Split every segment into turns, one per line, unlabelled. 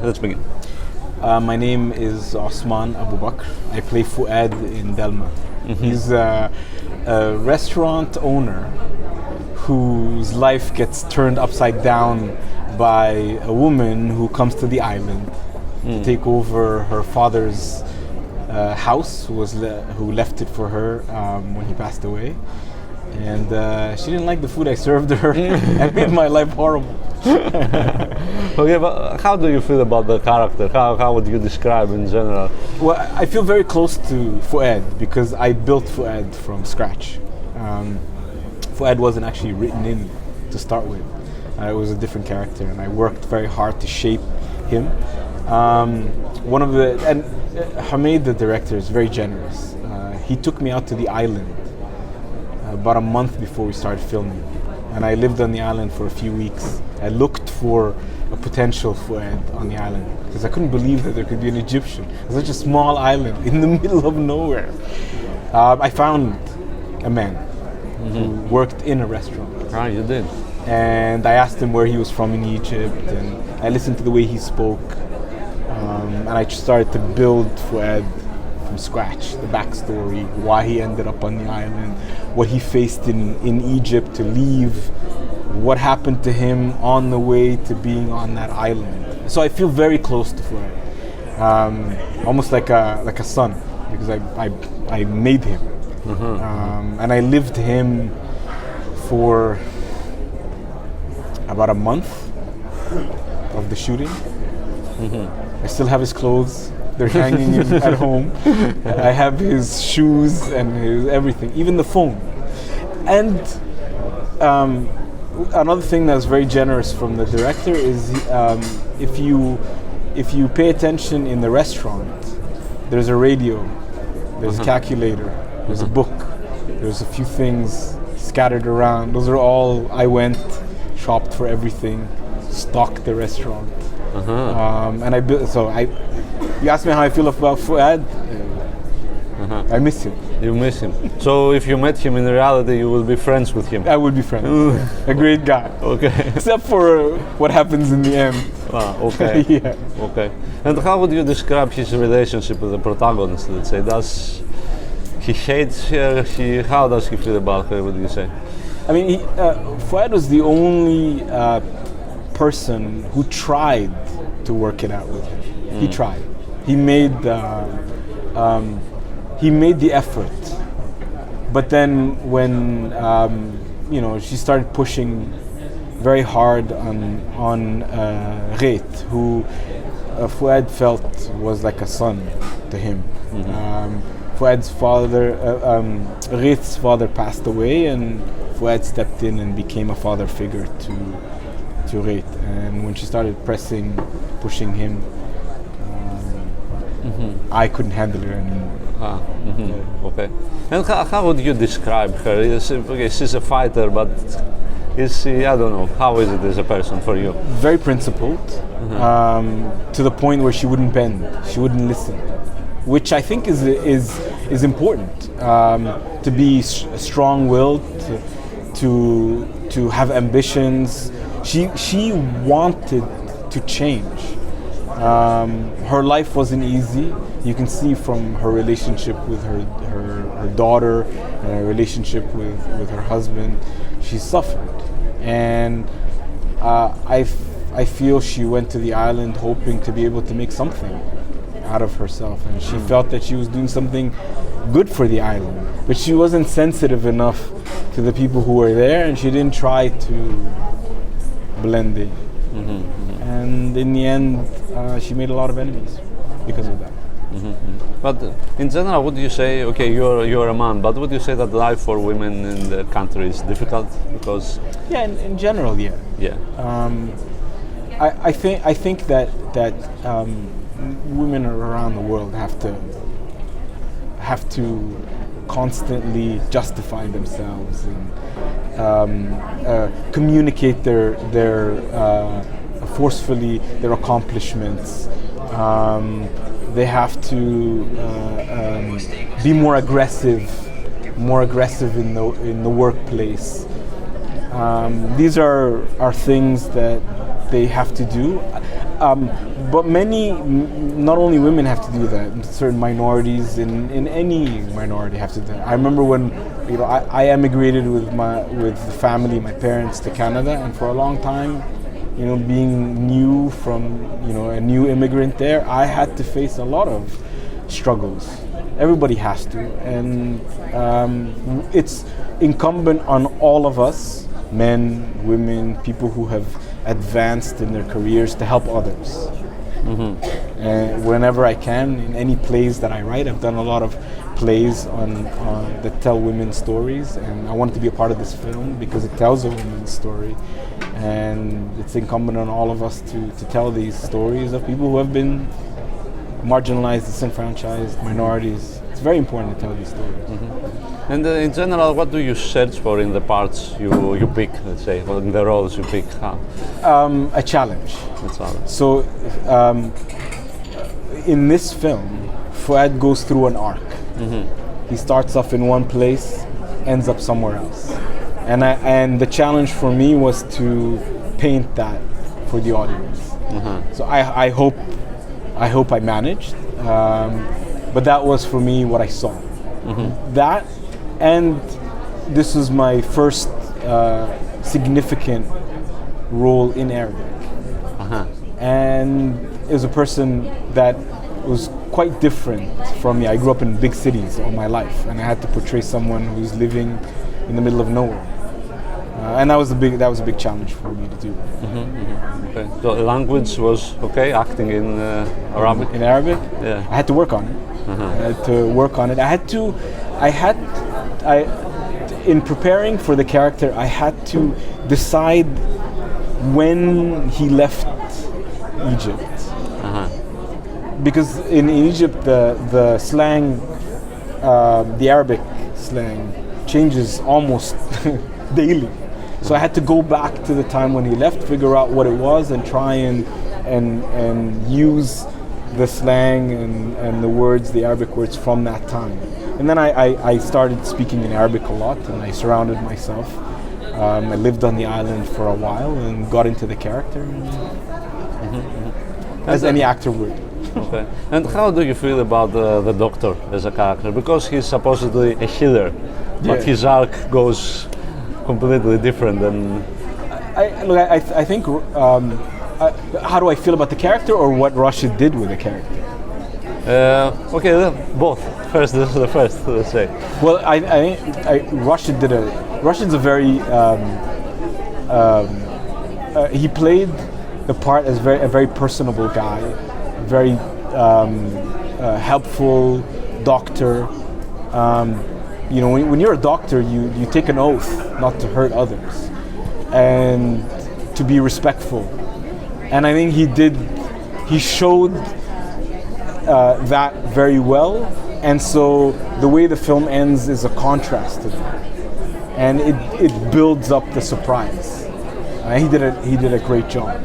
let's begin.
My name is Osman Aboubakr. I play Fued in Dalma. He's a restaurant owner whose life gets turned upside down by a woman who comes to the island to take over her father's house, who left it for her when he passed away. And she didn't like the food I served her and made my life horrible.
Okay, but how do you feel about the character? How would you describe in general?
Well, I feel very close to Fued because I built Fued from scratch. Fued wasn't actually written in to start with. It was a different character, and I worked very hard to shape him. Hamid, the director, is very generous. He took me out to the island about a month before we started filming, and I lived on the island for a few weeks. I looked for a potential Fued on the island because I couldn't believe that there could be an Egyptian. It was such a small island in the middle of nowhere. I found a man who worked in a restaurant.
Ah, you did.
And I asked him where he was from in Egypt, and I listened to the way he spoke, and I just started to build Fued from scratch, the backstory, why he ended up on the island, what he faced in Egypt to leave, what happened to him on the way to being on that island. So I feel very close to Fued, almost like a son, because I made him, and I lived him for about a month of the shooting. I still have his clothes. They're hanging at home. I have his shoes and his everything, even the phone. And another thing that's very generous from the director is if you pay attention in the restaurant, there's a radio, there's a calculator, there's a book, there's a few things scattered around. Those are all I went, shopped for everything, stocked the restaurant, and I built. So you asked me how I feel about Fued. I miss him.
You miss him. So if you met him in reality, you will be friends with him.
I would be friends. A great guy.
Okay.
Except for what happens in the end.
Ah, okay.
Yeah.
Okay. And how would you describe his relationship with the protagonist? Let's say, does he hate her? How does he feel about her? Would you say?
I mean, Fuad was the only person who tried to work it out with him. He tried. He made the effort. But then when she started pushing very hard on Reit, who Fuad felt was like a son to him. Fuad's father, Reit's father, passed away, and Fuad stepped in and became a father figure to Reit. And when she started pushing him, I couldn't handle her anymore.
Okay. And how would you describe her? She's a fighter, but is she, I don't know, how is it as a person for you?
Very principled, to the point where she wouldn't bend, she wouldn't listen, which I think is important, to be strong-willed, to have ambitions. She wanted to change. Her life wasn't easy. You can see from her relationship with her daughter and her relationship with her husband, she suffered. And I feel she went to the island hoping to be able to make something out of herself, and she felt that she was doing something good for the island, but she wasn't sensitive enough to the people who were there, and she didn't try to blend in. And in the end, she made a lot of enemies because of that.
But in general, would you say, okay, you're a man, but would you say that life for women in the country is difficult? Because
in general, yeah.
Yeah.
I think that women around the world have to constantly justify themselves and communicate their forcefully their accomplishments. They have to be more aggressive in the workplace. These are things that they have to do. But not only women have to do that. Certain minorities in any minority have to do that. I remember when I emigrated with the family, my parents, to Canada, and for a long time, being new from a new immigrant there, I had to face a lot of struggles. Everybody has to, and it's incumbent on all of us, men, women, people who have advanced in their careers, to help others. And whenever I can, in any plays that I write, I've done a lot of plays that tell women's stories, and I wanted to be a part of this film because it tells a woman's story, and it's incumbent on all of us to tell these stories of people who have been marginalized, disenfranchised, minorities. It's very important to tell these stories.
And in general, what do you search for in the parts you pick, let's say, or in the roles you pick?
A challenge. So, in this film, Fouad goes through an arc. He starts off in one place, ends up somewhere else. And the challenge for me was to paint that for the audience. So I hope I managed, but that was for me what I saw. That, and this was my first significant role in Arabic. And it was a person that was quite different from me. I grew up in big cities all my life, and I had to portray someone who's living in the middle of nowhere. And that was a big challenge for me to do.
Okay. So language was okay. Acting in Arabic.
In Arabic,
yeah.
I had to work on it. I had to work on it. In preparing for the character, I had to decide when he left Egypt. Because in Egypt, the slang, the Arabic slang, changes almost daily. So I had to go back to the time when he left, figure out what it was, and try and use the slang and the words, the Arabic words from that time. And then I started speaking in Arabic a lot, and I surrounded myself. I lived on the island for a while and got into the character, as any actor would.
Okay. And how do you feel about the Doctor as a character? Because he's supposedly a healer, but his arc goes completely different than...
I think, how do I feel about the character, or what Rashid did with the character?
Okay, both. First, this is the first, let's say.
Well, Rashid's a very... he played the part as a very personable guy, very helpful doctor. When you're a doctor, you take an oath not to hurt others and to be respectful. And I think he showed that very well. And so the way the film ends is a contrast to that. And it builds up the surprise. He did a great job.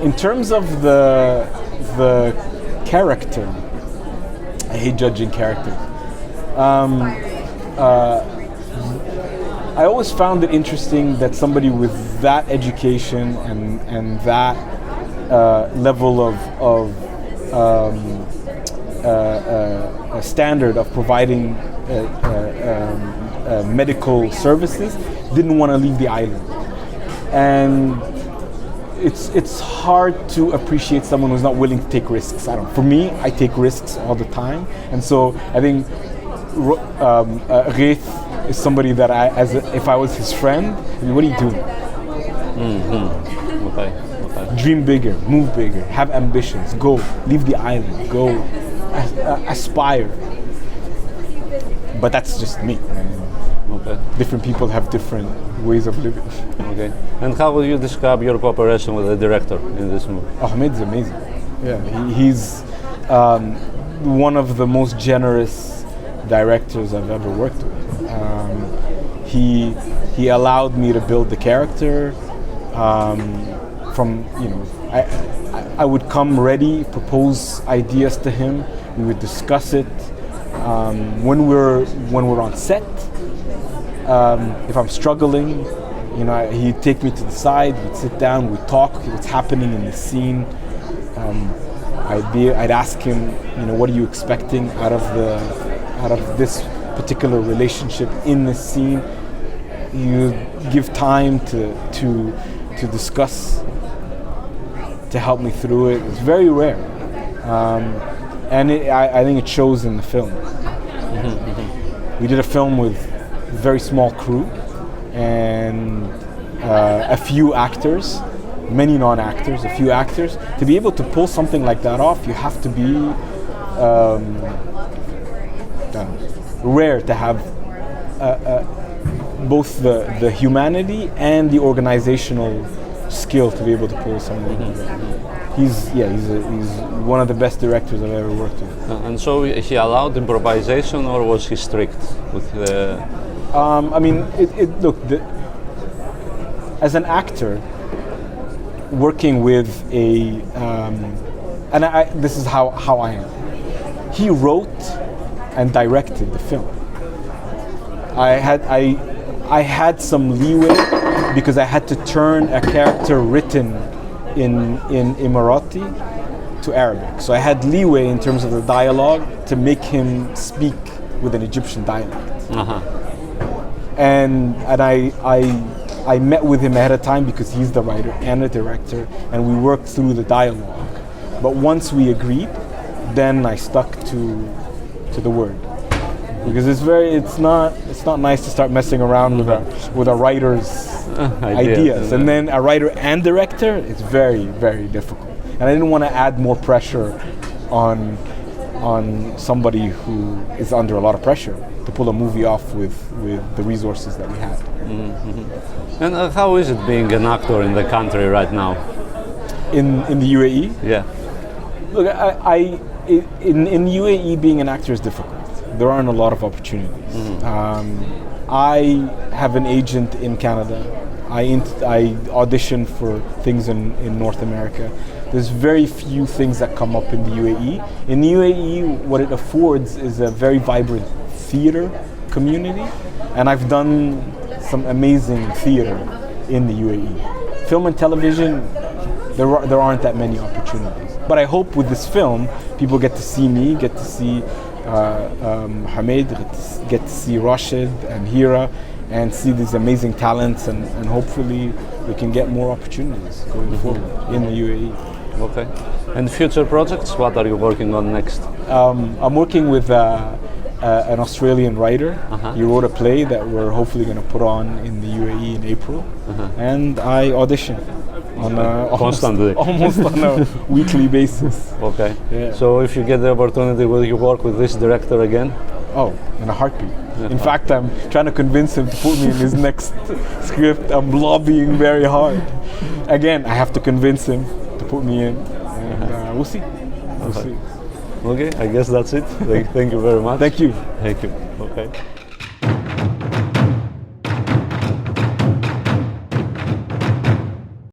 In terms of the character, I hate judging characters. I always found it interesting that somebody with that education and that level of a standard of providing medical services didn't want to leave the island. And it's hard to appreciate someone who's not willing to take risks. For me, I take risks all the time, and so I think Ghaith is somebody that if I was his friend, what are you doing?
Okay.
Dream bigger, move bigger, have ambitions, go, leave the island, go, aspire. But that's just me.
Okay.
Different people have different ways of living.
Okay. And how would you describe your cooperation with the director in this movie?
Ahmed's amazing. Yeah, he's one of the most generous directors I've ever worked with. He allowed me to build the character. I would come ready, propose ideas to him. We would discuss it. When we're on set, if I'm struggling, You know, he'd take me to the side, we'd sit down, we'd talk what's happening in the scene. I'd ask him, you know, what are you expecting out of this particular relationship in this scene? You give time to discuss, to help me through it. It's very rare, and I think it shows in the film. We did a film with a very small crew and a few actors, many non-actors, a few actors. To be able to pull something like that off, you have to be rare to have both the humanity and the organizational skill to be able to pull something like that. He's one of the best directors I've ever worked with.
And so he allowed improvisation, or was he strict with the?
I mean, look, as an actor, working with this is how I am. He wrote and directed the film. I had some leeway because I had to turn a character written in Emirati to Arabic. So I had leeway in terms of the dialogue to make him speak with an Egyptian dialect. And I met with him ahead of time because he's the writer and the director, and we worked through the dialogue. But once we agreed, then I stuck to the word. Because it's not nice to start messing around with a writer's ideas. And then a writer and director, it's very, very difficult. And I didn't want to add more pressure on somebody who is under a lot of pressure to pull a movie off with the resources that we had.
And how is it being an actor in the country right now?
In the UAE?
Yeah.
Look, in the UAE, being an actor is difficult. There aren't a lot of opportunities. I have an agent in Canada. I audition for things in North America. There's very few things that come up in the UAE. In the UAE, what it affords is a very vibrant theater community, and I've done some amazing theater in the UAE. Film and television, there aren't that many opportunities. But I hope with this film, people get to see me, get to see Hamid, get to see Rashid and Hira, and see these amazing talents, and hopefully we can get more opportunities going forward in the UAE.
Okay. And future projects, what are you working on next?
I'm working with an Australian writer. He wrote a play that we're hopefully going to put on in the UAE in April, and I audition on almost on a weekly basis.
Okay.
Yeah.
So if you get the opportunity, will you work with this director again?
Oh, in a heartbeat. In fact, I'm trying to convince him to put me in his next script. I'm lobbying very hard. Again, I have to convince him to put me in, and we'll see. We'll see.
Okay, I guess that's it. Thank you very much.
Thank you.
Thank you. Okay.